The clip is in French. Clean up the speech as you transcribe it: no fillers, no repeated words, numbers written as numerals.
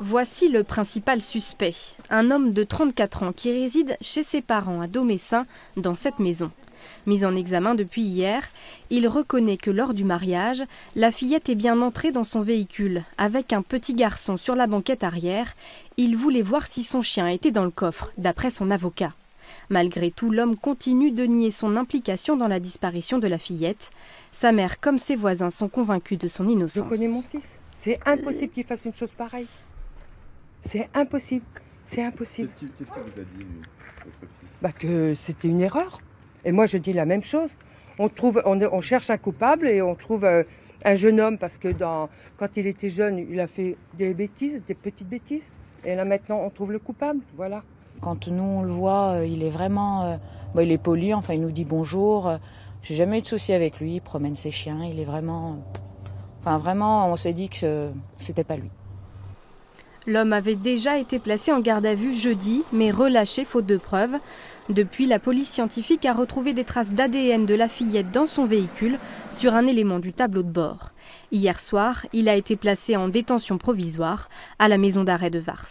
Voici le principal suspect, un homme de 34 ans qui réside chez ses parents à Domessin, dans cette maison. Mis en examen depuis hier, il reconnaît que lors du mariage, la fillette est bien entrée dans son véhicule avec un petit garçon sur la banquette arrière. Il voulait voir si son chien était dans le coffre, d'après son avocat. Malgré tout, l'homme continue de nier son implication dans la disparition de la fillette. Sa mère comme ses voisins sont convaincus de son innocence. Je connais mon fils. C'est impossible qu'il fasse une chose pareille. C'est impossible. C'est impossible. Qu'est-ce qu'il vous a dit, lui, votre fils ? Que c'était une erreur. Et moi, je dis la même chose. On cherche un coupable et on trouve un jeune homme parce que quand il était jeune, il a fait des bêtises, des petites bêtises. Et là, maintenant, on trouve le coupable. Voilà. Quand nous, on le voit, il est vraiment... il est poli, enfin, il nous dit bonjour. J'ai jamais eu de souci avec lui. Il promène ses chiens. Il est vraiment... vraiment, on s'est dit que c'était pas lui. L'homme avait déjà été placé en garde à vue jeudi, mais relâché faute de preuves. Depuis, la police scientifique a retrouvé des traces d'ADN de la fillette dans son véhicule sur un élément du tableau de bord. Hier soir, il a été placé en détention provisoire à la maison d'arrêt de Vars.